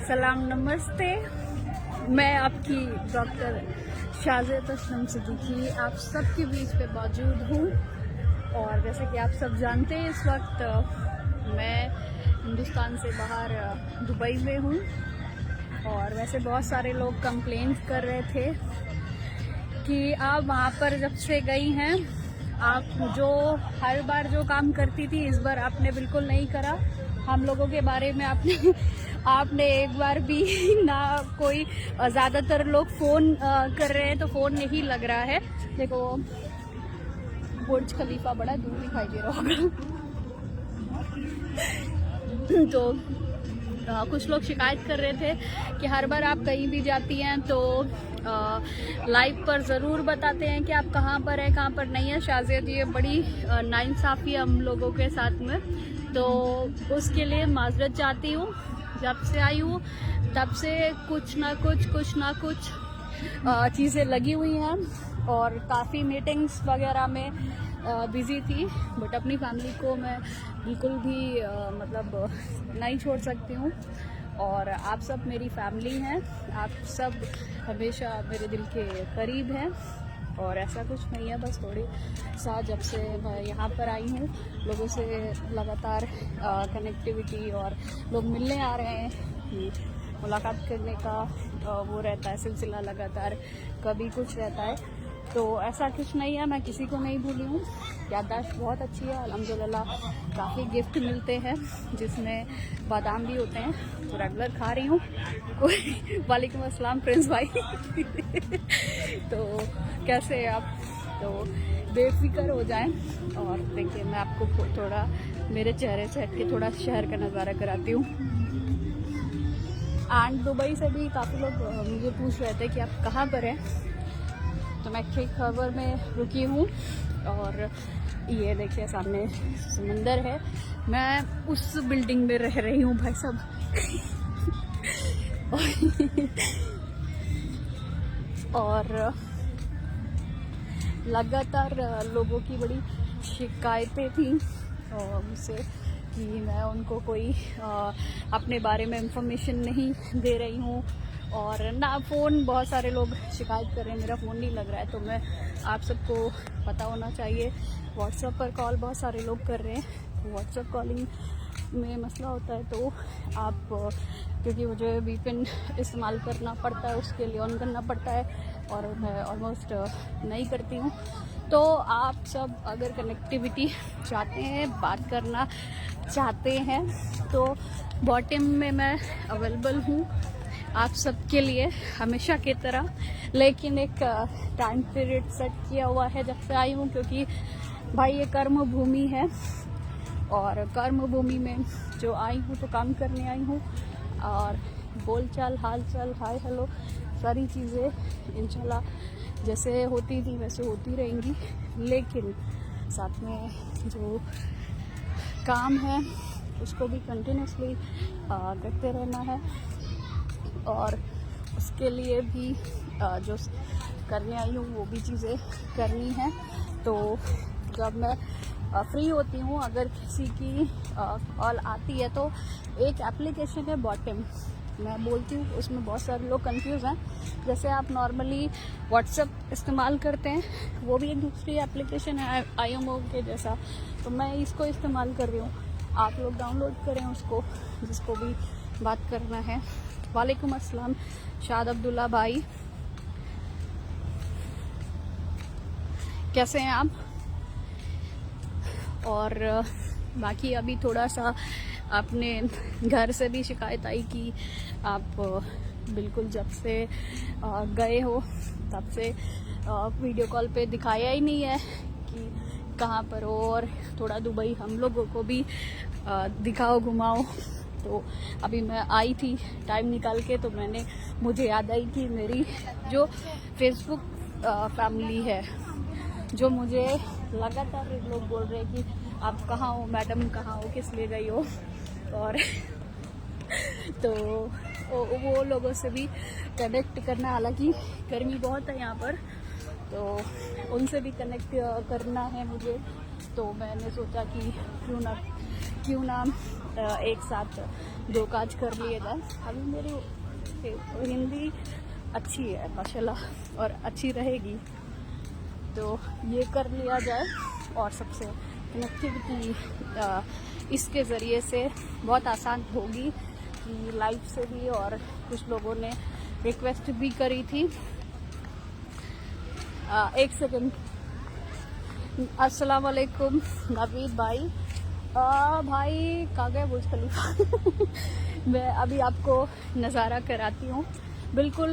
सलाम नमस्ते। मैं आपकी डॉक्टर शाज़ियत असलम सिद्दीकी आप सबके बीच पे मौजूद हूँ। और जैसे कि आप सब जानते हैं, इस वक्त मैं हिंदुस्तान से बाहर दुबई में हूँ। और वैसे बहुत सारे लोग कंप्लेन कर रहे थे कि आप वहाँ पर जब से गई हैं, आप जो हर बार जो काम करती थी इस बार आपने बिल्कुल नहीं करा। हम लोगों के बारे में आपने एक बार भी ना कोई, ज़्यादातर लोग फ़ोन कर रहे हैं तो फ़ोन नहीं लग रहा है। देखो बुर्ज खलीफा बड़ा दूर दिखाई दे रहा होगा। तो कुछ लोग शिकायत कर रहे थे कि हर बार आप कहीं भी जाती हैं तो लाइव पर ज़रूर बताते हैं कि आप कहाँ पर हैं, कहाँ पर नहीं है। शाज़ियत ये बड़ी नाइंसाफ़ी है हम लोगों के साथ में, तो उसके लिए माज़रत चाहती हूँ। जब से आई हूँ तब से कुछ ना कुछ चीज़ें लगी हुई हैं और काफ़ी मीटिंग्स वगैरह में बिज़ी थी, बट अपनी फैमिली को मैं बिल्कुल भी मतलब नहीं छोड़ सकती हूँ। और आप सब मेरी फैमिली हैं, आप सब हमेशा मेरे दिल के करीब हैं। और ऐसा कुछ नहीं है, बस थोड़ी सा जब से मैं यहाँ पर आई हूँ लोगों से लगातार कनेक्टिविटी और लोग मिलने आ रहे हैं, मुलाकात करने का वो रहता है सिलसिला लगातार, कभी कुछ रहता है। तो ऐसा कुछ नहीं है, मैं किसी को नहीं भूली हूँ। याददाश्त बहुत अच्छी है अल्हम्दुलिल्लाह। काफ़ी गिफ्ट मिलते हैं जिसमें बादाम भी होते हैं, तो रेगुलर खा रही हूँ। कोई वालेकुम अस्सलाम प्रिंस भाई। तो कैसे हैं आप? तो बेफिक्र हो जाएं। और देखिए मैं आपको थोड़ा मेरे चेहरे से हट के थोड़ा शहर का नज़ारा कराती हूँ। एंड दुबई से भी काफ़ी लोग मुझे पूछ रहे थे कि आप कहाँ पर हैं, तो मैं शेख खबर में रुकी हूँ। और ये देखिए सामने समंदर है, मैं उस बिल्डिंग में रह रही हूँ भाई साहब। और लगातार लोगों की बड़ी शिकायतें थी मुझसे कि मैं उनको कोई अपने बारे में इंफॉर्मेशन नहीं दे रही हूँ। और ना फ़ोन, बहुत सारे लोग शिकायत कर रहे हैं मेरा फ़ोन नहीं लग रहा है। तो मैं आप सबको पता होना चाहिए, व्हाट्सएप पर कॉल बहुत सारे लोग कर रहे हैं। व्हाट्सएप कॉलिंग में मसला होता है तो आप, क्योंकि मुझे वीपीएन इस्तेमाल करना पड़ता है, उसके लिए ऑन करना पड़ता है और मैं ऑलमोस्ट नहीं करती हूँ। तो आप सब अगर कनेक्टिविटी चाहते हैं, बात करना चाहते हैं, तो बॉटम में मैं अवेलेबल हूँ आप सबके लिए हमेशा की तरह। लेकिन एक टाइम पीरियड सेट किया हुआ है जब से आई हूँ, क्योंकि भाई ये कर्म भूमि है और कर्म भूमि में जो आई हूँ तो काम करने आई हूँ। और बोलचाल, हालचाल, हाय हेलो, सारी चीज़ें इंशाल्लाह जैसे होती थी वैसे होती रहेंगी। लेकिन साथ में जो काम है उसको भी कंटिन्यूसली करते रहना है और उसके लिए भी जो करने आई हूँ वो भी चीज़ें करनी है। तो जब मैं फ्री होती हूँ, अगर किसी की कॉल आती है तो एक एप्लीकेशन है बॉटम, मैं बोलती हूँ, उसमें बहुत सारे लोग कंफ्यूज हैं। जैसे आप नॉर्मली व्हाट्सएप इस्तेमाल करते हैं, वो भी एक दूसरी एप्लीकेशन है आईएमओ के जैसा, तो मैं इसको इस्तेमाल कर रही हूँ। आप लोग डाउनलोड करें उसको, जिसको भी बात करना है। वालेकुम अस्सलाम शाद अब्दुल्ला भाई, कैसे हैं आप? और बाकी अभी थोड़ा सा अपने घर से भी शिकायत आई कि आप बिल्कुल जब से गए हो तब से वीडियो कॉल पे दिखाया ही नहीं है कि कहाँ पर हो, और थोड़ा दुबई हम लोगों को भी दिखाओ, घुमाओ। तो अभी मैं आई थी टाइम निकाल के, तो मुझे याद आई कि मेरी जो फेसबुक फैमिली है, जो मुझे लगातार लोग बोल रहे हैं कि आप कहाँ हो मैडम, कहाँ हो, किस लिए गई हो। और तो वो लोगों से भी कनेक्ट करना, हालांकि गर्मी बहुत है यहाँ पर, तो उनसे भी कनेक्ट करना है मुझे। तो मैंने सोचा कि क्यों ना एक साथ दो काज कर लिए जाए। अभी मेरी हिंदी अच्छी है माशाल्लाह और अच्छी रहेगी, तो ये कर लिया जाए। और सबसे कनेक्टिविटी इसके ज़रिए से बहुत आसान होगी कि लाइव से भी, और कुछ लोगों ने रिक्वेस्ट भी करी थी। एक सेकंड। अस्सलाम वालेकुम नवीद भाई। भाई कहाँ गए बुर्ज खलीफा? मैं अभी आपको नज़ारा कराती हूँ, बिल्कुल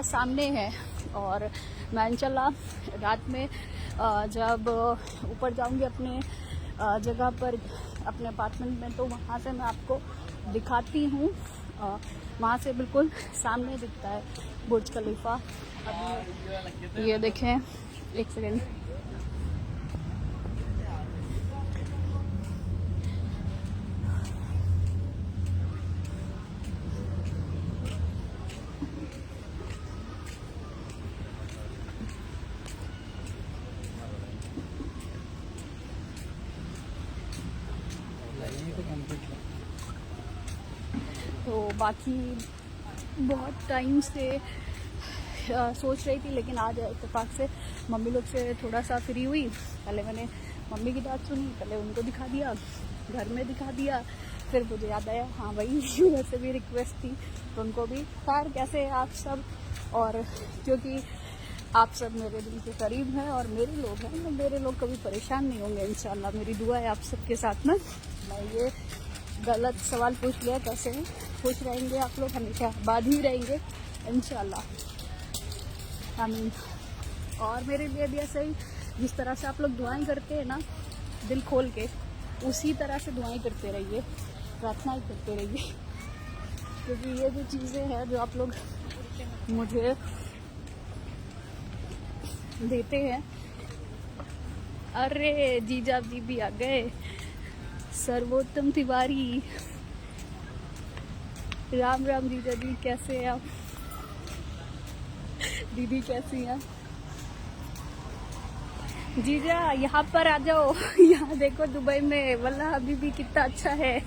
सामने है। और मैं इंशाल्लाह रात में जब ऊपर जाऊंगी अपने जगह पर, अपने अपार्टमेंट में, तो वहाँ से मैं आपको दिखाती हूँ। वहाँ से बिल्कुल सामने दिखता है बुर्ज खलीफा। अभी ये देखें, एक सेकेंड। तो बाकी बहुत टाइम से सोच रही थी, लेकिन आज इत्तेफाक से मम्मी लोग से थोड़ा सा फ्री हुई। पहले मैंने मम्मी की बात सुनी, पहले उनको दिखा दिया, घर में दिखा दिया, फिर मुझे याद आया हाँ भाई उधर से भी रिक्वेस्ट थी तो उनको भी। खैर कैसे हैं आप सब? और क्योंकि आप सब मेरे दिल के करीब हैं और मेरे लोग हैं, तो मेरे लोग कभी परेशान नहीं होंगे इंशाल्लाह। मेरी दुआ है आप सबके साथ में। मैं ये गलत सवाल पूछ लिया, कैसे हैं? खुश रहेंगे आप लोग, हमेशा आबाद ही रहेंगे इंशाल्लाह, आमीन। और मेरे लिए भी ऐसे ही, जिस तरह से आप लोग दुआएं करते हैं ना दिल खोल के, उसी तरह से दुआएं करते रहिए, प्रार्थनाएं करते रहिए, क्योंकि ये जो चीज़ें हैं जो आप लोग मुझे देते हैं। अरे जीजा जी भी आ गए, सर्वोत्तम तिवारी। राम राम जीजा जी, कैसे हैं आप? दीदी कैसी हैं? जीजा यहाँ पर आ जाओ, यहाँ देखो दुबई में वल्लाह अभी भी कितना अच्छा है।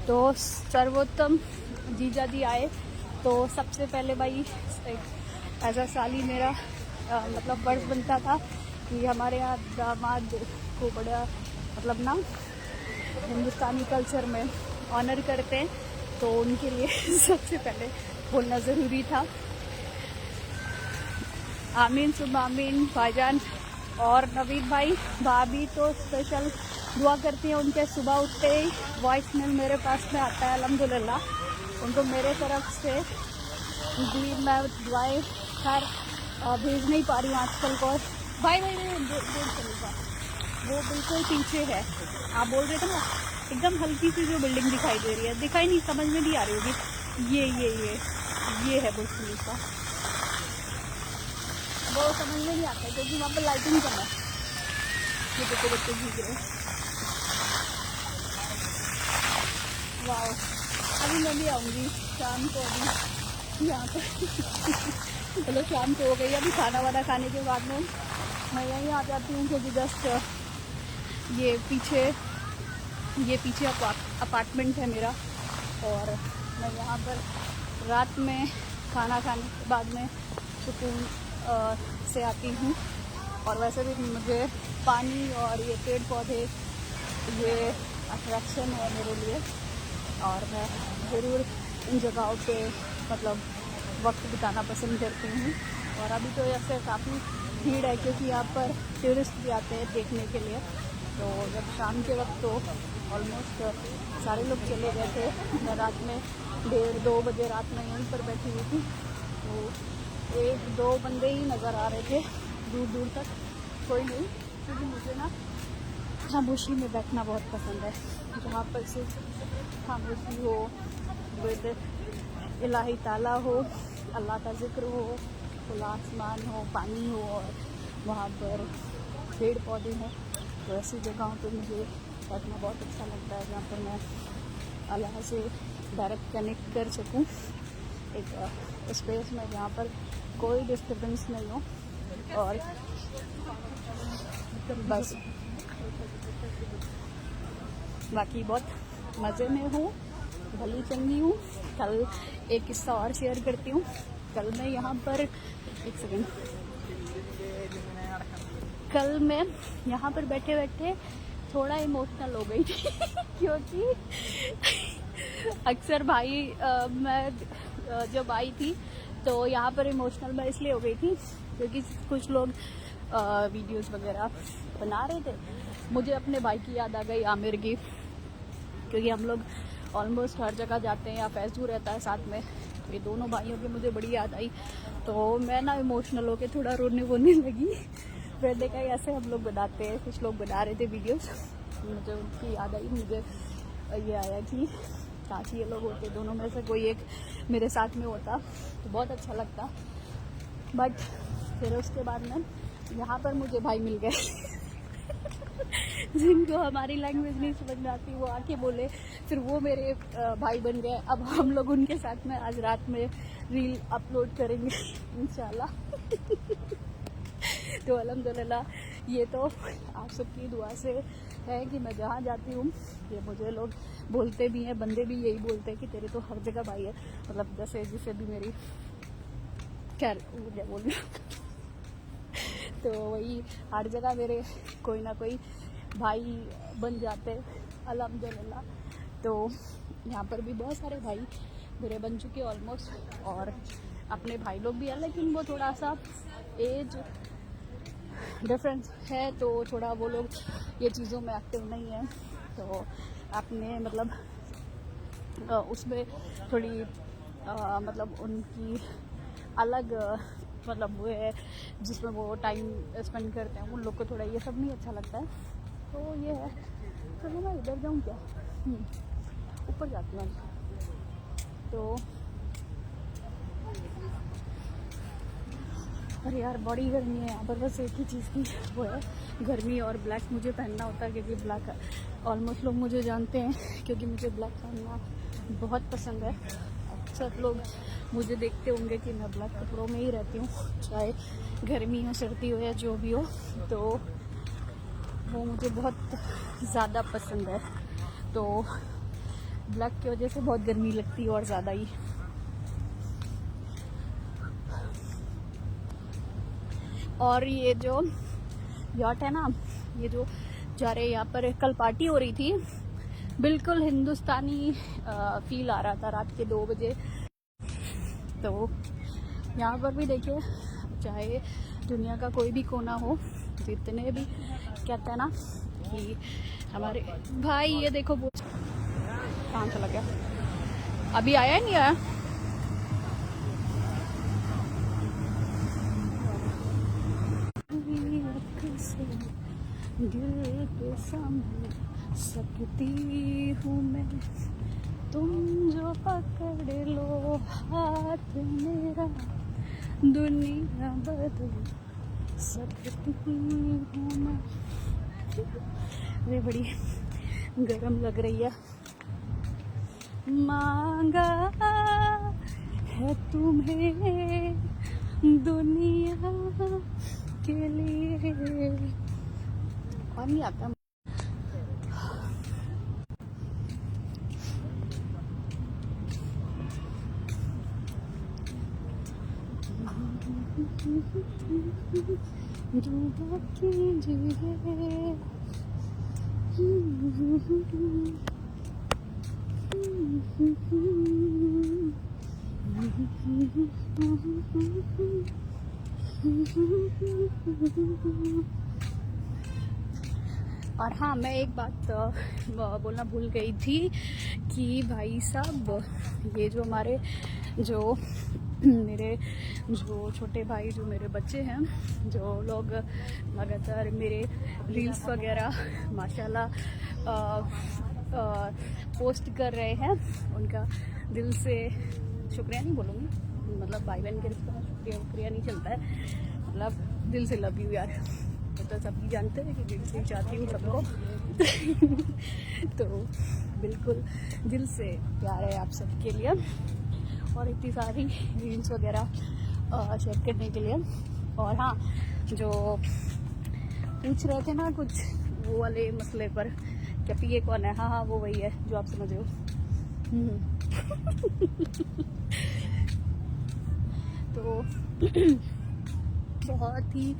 तो सर्वोत्तम जीजा जी आए, तो सबसे पहले भाई एज अ साली मेरा मतलब फर्ज बनता था कि हमारे यहाँ दामाद को बड़ा मतलब ना हिंदुस्तानी कल्चर में ऑनर करते हैं, तो उनके लिए सबसे पहले बोलना ज़रूरी था। आमीन सुबह आमीन भाईजान। और नवीद भाई भाभी तो स्पेशल दुआ करती हैं, उनके सुबह उठते ही वॉइस मेल मेरे पास में आता है अल्हम्दुलिल्लाह। उनको मेरे तरफ से जी मैं दुआएं खैर भेज नहीं पा रही हूँ आजकल को। भाई चलेगा, वो बिल्कुल पीछे है। आप बोल रहे थे ना, एकदम हल्की सी जो बिल्डिंग दिखाई दे रही है, दिखाई नहीं, समझ में नहीं आ रही होगी। ये है बुर्ज खलीफा। वो समझ में नहीं आता है क्योंकि वहाँ पर लाइटिंग कम है। ये बच्चे बच्चे भीग रहे। वाह, अभी मैं भी आऊँगी शाम को, अभी यहाँ पर चलो शाम को हो गई, अभी खाना वाना खाने के बाद में मैं यहीं आ जाती हूँ, क्योंकि जस्ट ये पीछे अपार्टमेंट है मेरा, और मैं यहाँ पर रात में खाना खाने के बाद में सुकून से आती हूँ। और वैसे भी मुझे पानी और ये पेड़ पौधे ये अट्रैक्शन है मेरे लिए, और मैं ज़रूर इन जगहों पे मतलब वक्त बिताना पसंद करती हूँ। और अभी तो ऐसे काफ़ी भीड़ है, क्योंकि यहाँ पर टूरिस्ट भी आते हैं देखने के लिए। तो जब शाम के वक्त तो ऑलमोस्ट सारे लोग चले गए थे, मैं रात में 1:30-2 बजे रात में यहीं पर बैठी हुई थी, तो 1-2 बंदे ही नज़र आ रहे थे दूर दूर तक, कोई नहीं। क्योंकि मुझे ना खामोशी में बैठना बहुत पसंद है, जहाँ पर सिर्फ खामोशी हो, विद इलाही ताला हो, अल्लाह का जिक्र हो, खुला आसमान हो, पानी हो, और वहाँ पर पेड़ पौधे हों। तो ऐसी जगहों पर मुझे बैठना बहुत अच्छा लगता है, जहाँ पर मैं अल्लाह से डायरेक्ट कनेक्ट कर सकूँ, एक स्पेस में जहाँ पर कोई डिस्टर्बेंस नहीं हो। और बस बाकी बहुत मज़े में हूँ, भली चंगी हूँ। कल एक किस्सा और शेयर करती हूँ। कल मैं यहाँ पर एक सेकेंड, कल मैं यहाँ पर बैठे बैठे थोड़ा इमोशनल हो गई थी क्योंकि अक्सर भाई मैं जब आई थी तो यहाँ पर इमोशनल मैं इसलिए हो गई थी क्योंकि कुछ लोग वीडियोस वगैरह बना रहे थे। मुझे अपने भाई की याद आ गई, आमिर की, क्योंकि हम लोग ऑलमोस्ट हर जगह जाते हैं या फैजू रहता है साथ में। तो ये दोनों भाइयों की मुझे बड़ी याद आई, तो मैं ना इमोशनल होके थोड़ा रोने वोने लगी। फिर देखा ऐसे हम लोग बनाते हैं, कुछ लोग बना रहे थे वीडियोस, मुझे उनकी याद आई। मुझे ये आया कि काश ये लोग होते, दोनों में से कोई एक मेरे साथ में होता तो बहुत अच्छा लगता। बट फिर उसके बाद में यहाँ पर मुझे भाई मिल गए जिनको हमारी लैंग्वेज नहीं समझ में आती, वो आके बोले, फिर वो मेरे भाई बन गए। अब हम लोग उनके साथ में आज रात में रील अपलोड करेंगे इंशाल्लाह तो अल्हम्दुलिल्लाह ये तो आप सबकी दुआ से है कि मैं जहाँ जाती हूँ ये मुझे लोग बोलते भी हैं, बंदे भी यही बोलते हैं कि तेरे तो हर जगह भाई है। मतलब जैसे जिसे भी मेरी क्या बोल रही तो वही हर जगह मेरे कोई ना कोई भाई बन जाते अल्हम्दुलिल्लाह। तो यहाँ पर भी बहुत सारे भाई मेरे बन चुके ऑलमोस्ट, और अपने भाई लोग भी हैं, लेकिन वो थोड़ा सा एज डिफरेंस है तो थोड़ा वो लोग ये चीज़ों में एक्टिव नहीं है। तो अपने मतलब उसमें थोड़ी मतलब उनकी अलग मतलब वो है जिसमें वो टाइम स्पेंड करते हैं, उन लोग को थोड़ा ये सब नहीं अच्छा लगता है। तो ये है, चलो मैं इधर जाऊँ क्या, ऊपर जाती हूँ। तो अरे यार बड़ी गर्मी है यहाँ पर, बस एक ही चीज़ की वो है गर्मी, और ब्लैक मुझे पहनना होता है क्योंकि ब्लैक ऑलमोस्ट लोग मुझे जानते हैं क्योंकि मुझे ब्लैक पहनना बहुत पसंद है। अक्सर लोग मुझे देखते होंगे कि मैं ब्लैक कपड़ों में ही रहती हूँ, चाहे गर्मी हो सर्दी हो या जो भी हो, तो वो मुझे बहुत ज़्यादा पसंद है। तो ब्लैक की वजह से बहुत गर्मी लगती है और ज़्यादा ही। और ये जो याट है ना, ये जो जा रहे यहाँ पर कल पार्टी हो रही थी, बिल्कुल हिंदुस्तानी फील आ रहा था रात के 2 बजे। तो यहाँ पर भी देखिए, चाहे दुनिया का कोई भी कोना हो, जितने भी कहते हैं ना कि हमारे भाई, ये देखो वो कहाँ चला गया, अभी आया ही नहीं आया। दिल के सामने सकती हूँ मैं, तुम जो पकड़ लो हाथ मेरा, दुनिया बदल सकती हूँ मैं। अरे बड़ी गरम लग रही है। मांगा है तुम्हें दुनिया के लिए, और नहीं आता। दुआ कीजिए और हाँ, मैं एक बात बोलना भूल गई थी कि भाई साहब, ये जो हमारे जो मेरे जो छोटे भाई, जो मेरे बच्चे हैं, जो लोग लगातार मेरे रील्स वगैरह माशाल्लाह पोस्ट कर रहे हैं, उनका दिल से शुक्रिया नहीं बोलूँगी, मतलब भाई बहन के रिश्ते में शुक्रिया नहीं चलता है, मतलब दिल से लव यू यार, तो सब ही जानते हैं कि दिल से चाहती हूँ सबको तो बिल्कुल दिल से प्यार है आप सबके लिए, और इतनी सारी रील्स वगैरह शेयर करने के लिए। और हाँ, जो पूछ रहे थे ना कुछ वो वाले मसले पर, क्या पिए कौन है? हाँ हाँ वो वही है जो आप समझ रहे हो। तो बहुत ही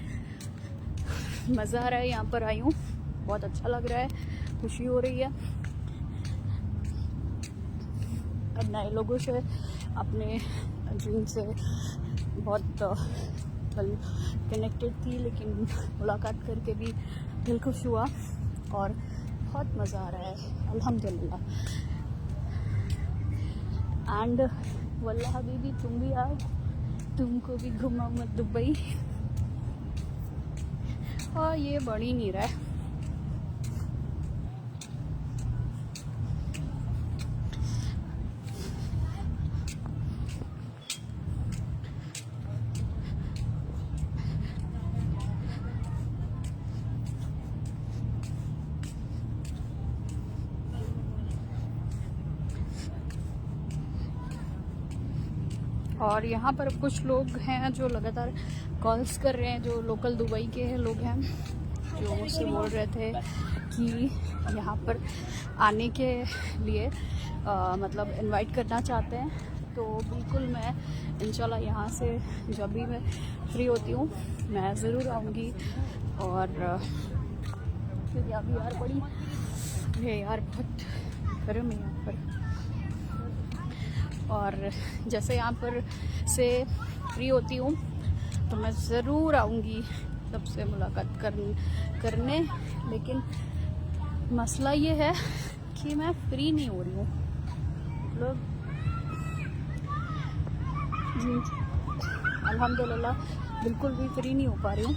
मज़ा आ रहा है, यहाँ पर आई हूँ, बहुत अच्छा लग रहा है, खुशी हो रही है। अब नए लोगों से, अपने ड्रीम से बहुत कनेक्टेड थी, लेकिन मुलाकात करके भी दिल खुश हुआ और बहुत मज़ा आ रहा है अल्हम्दुलिल्लाह। एंड वल्लाह हबीबी तुम भी आओ, तुमको भी घुमाऊँ मैं दुबई। और ये बढ़ ही नहीं रहा है। और यहाँ पर कुछ लोग हैं जो लगातार कॉल्स कर रहे हैं, जो लोकल दुबई के लोग हैं, जो मुझसे बोल रहे थे कि यहाँ पर आने के लिए मतलब इनवाइट करना चाहते हैं। तो बिल्कुल मैं इंशाल्लाह यहाँ से जब भी मैं फ्री होती हूँ मैं ज़रूर आऊँगी। और क्योंकि अभी यार बड़ी है यार, बहुत गर्म है यहाँ पर। और जैसे यहाँ पर से फ्री होती हूँ तो मैं ज़रूर आऊँगी सबसे मुलाकात करने। लेकिन मसला ये है कि मैं फ्री नहीं हो रही हूँ, मतलब अल्हम्दुलिल्लाह बिल्कुल भी फ्री नहीं हो पा रही हूँ।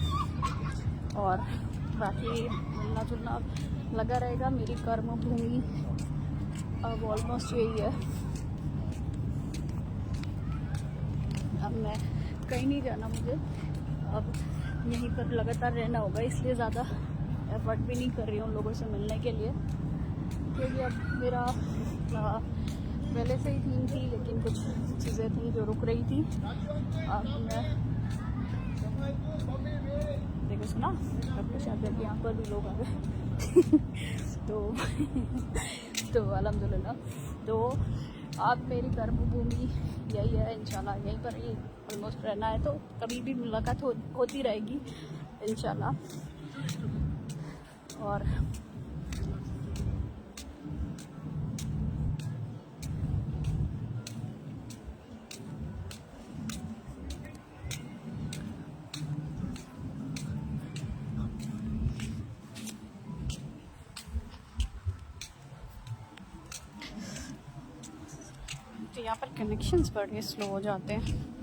और बाकी मिलना जुलना लगा रहेगा। मेरी कर्म भूमि अब ऑलमोस्ट यही है। अब मैं कहीं नहीं जाना, मुझे अब यहीं पर लगातार रहना होगा, इसलिए ज़्यादा एफर्ट भी नहीं कर रही हूँ लोगों से मिलने के लिए। क्योंकि अब मेरा पहले से ही थीम थी, लेकिन कुछ चीज़ें थी जो रुक रही थी। अब मैं देखो सुना अब कुछ आते हैं, यहाँ पर भी लोग आ गए। तो अल्हम्दुलिल्लाह। तो अब मेरी कर्मभूमि यही है, इंशाल्लाह यहीं पर ही ऑलमोस्ट रहना है। तो कभी भी मुलाकात होती रहेगी इंशाल्लाह। और तो यहाँ पर कनेक्शंस बड़े स्लो हो जाते हैं।